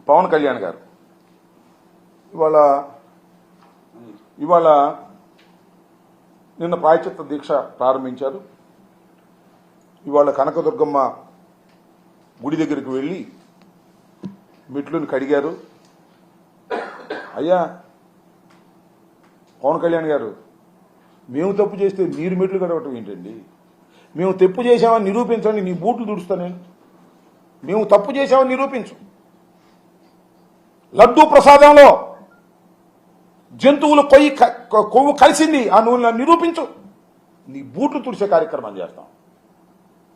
పవన్ కళ్యాణ్ గారు ఇవాళ నిన్న ప్రాయశ్చిత్త దీక్ష ప్రారంభించారు. ఇవాళ కనకదుర్గమ్మ గుడి దగ్గరికి వెళ్ళి మెట్లుని కడిగారు. అయ్యా పవన్ కళ్యాణ్ గారు, మేము తప్పు చేస్తే మీరు మెట్లు కడగటం ఏంటండి? మేము తప్పు చేశామని నిరూపించండి, నీ బూట్లు దుడుస్తా నేను. మేము తప్పు చేశామని నిరూపించు. లడ్డూ ప్రసాదంలో జంతువులు కొవ్వు కలిసింది, ఆ నువ్వు నిరూపించు. నీ బూట్లు తుడిసే కార్యక్రమం చేస్తాం.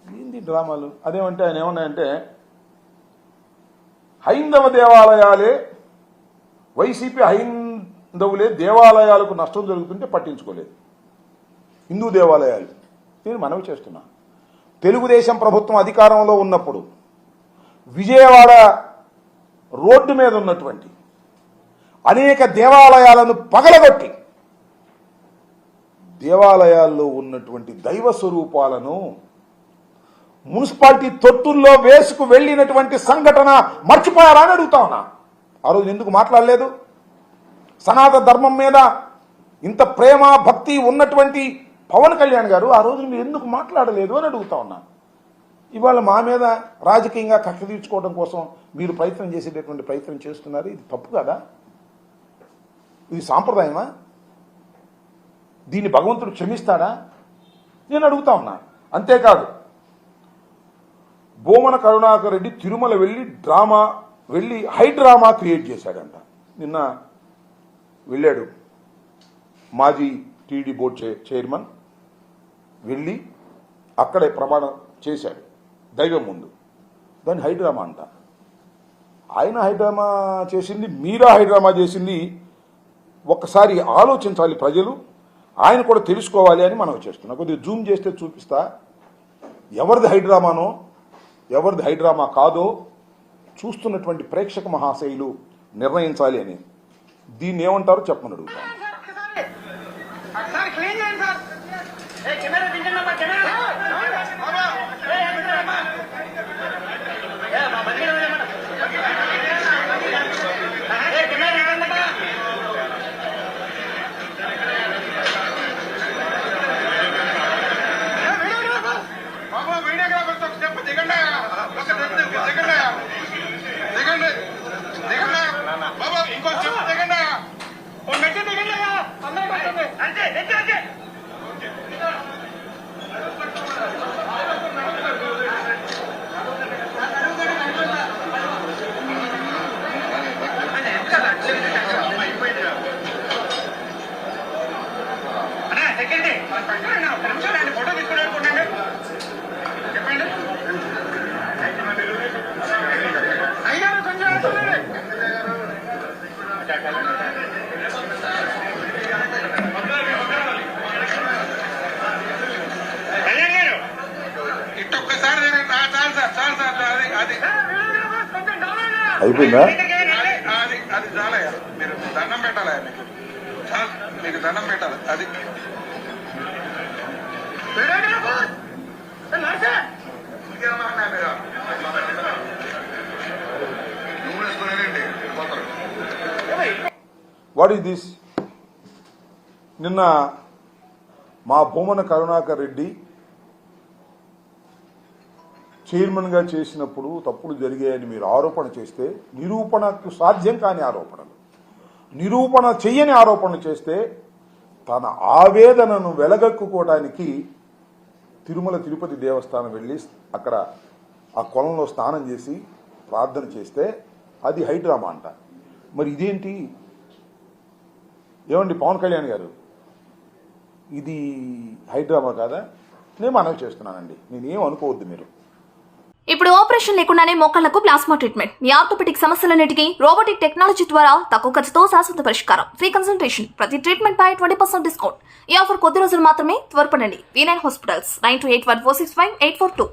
ఏంది డ్రామాలు? అదేమంటే ఆయన ఏమన్నాయంటే, హైందవ దేవాలయాలే, వైసీపీ హైందవులే దేవాలయాలకు నష్టం జరుగుతుంటే పట్టించుకోలేదు. హిందూ దేవాలయాలు నేను మనవి చేస్తున్నా. తెలుగుదేశం ప్రభుత్వం అధికారంలో ఉన్నప్పుడు విజయవాడ రోడ్డు మీద ఉన్నటువంటి అనేక దేవాలయాలను పగలగొట్టి దేవాలయాల్లో ఉన్నటువంటి దైవ స్వరూపాలను మున్సిపాలిటీ తొట్టుల్లో వేసుకు వెళ్ళినటువంటి సంఘటన మర్చిపోయారా అని అడుగుతా ఉన్నా. ఆ రోజు ఎందుకు మాట్లాడలేదు? సనాతన ధర్మం మీద ఇంత ప్రేమ భక్తి ఉన్నటువంటి పవన్ కళ్యాణ్ గారు ఆ రోజు మీరు ఎందుకు మాట్లాడలేదు అని అడుగుతా ఉన్నా. ఇవాళ మా మీద రాజకీయంగా కక్ష తీర్చుకోవడం కోసం మీరు ప్రయత్నం చేసేటటువంటి ప్రయత్నం చేస్తున్నారు. ఇది తప్పు కదా? ఇది సాంప్రదాయమా? దీన్ని భగవంతుడు క్షమిస్తాడా? నేను అడుగుతా ఉన్నా. అంతేకాదు, బోమన కరుణాకర్ రెడ్డి తిరుమల వెళ్ళి హైడ్రామా క్రియేట్ చేశాడంట. నిన్న వెళ్ళాడు మాజీ టీడీ బోర్డు చైర్మన్, వెళ్ళి అక్కడే ప్రమాణం చేశాడు దైవం ముందు. దాన్ని హైడ్రామా అంట. ఆయన హైడ్రామా చేసింది, మీరా హైడ్రామా చేసింది? ఒక్కసారి ఆలోచించాలి ప్రజలు, ఆయన కూడా తెలుసుకోవాలి అని మనం చేస్తున్నాం. కొద్దిగా జూమ్ చేస్తే చూపిస్తా. ఎవరిది హైడ్రామానో ఎవరిది హైడ్రామా కాదో చూస్తున్నటువంటి ప్రేక్షక మహాశయులు నిర్ణయించాలి అని. దీన్ని ఏమంటారో చెప్పమని అడుగుతాను. అయిపోయిందా? అది చాలయ్యా, మీరు దండం పెట్టాలి, మీకు దండం పెట్టాలి. అది వాట్ ఈస్ దిస్? నిన్న మా బొమ్మన కరుణాకర్ రెడ్డి చైర్మన్గా చేసినప్పుడు తప్పులు జరిగాయని మీరు ఆరోపణ చేస్తే, నిరూపణకు సాధ్యం కాని ఆరోపణలు, నిరూపణ చెయ్యని ఆరోపణలు చేస్తే తన ఆవేదనను వెలగక్కుకోవడానికి తిరుమల తిరుపతి దేవస్థానం వెళ్ళి అక్కడ ఆ కొలంలో స్నానం చేసి ప్రార్థన చేస్తే అది హైడ్రామా అంట. మరి ఇదేంటి? ఏమండి పవన్ కళ్యాణ్ గారు, ఇది హైడ్రామా కాదా? నేను మనవి చేస్తున్నానండి, నేనేం అనుకోవద్దు మీరు. ఇప్పుడు ఆపరేషన్ లేకుండానే మోకాళ్లకు ప్లాస్మా ట్రీట్మెంట్, మీ ఆర్థోపెటిక్ సమస్యలన్నిటికీ రోబోటిక్ టెక్నాలజీ ద్వారా తక్కువ ఖర్చుతో శాశ్వత పరిష్కారం, ఫ్రీ కన్సల్టేషన్, ప్రతి ట్రీట్మెంట్ పై 20% డిస్కౌంట్. ఈ ఆఫర్ కొద్ది రోజులు మాత్రమే, త్వరపడండి. V9 hospitals 9281465842.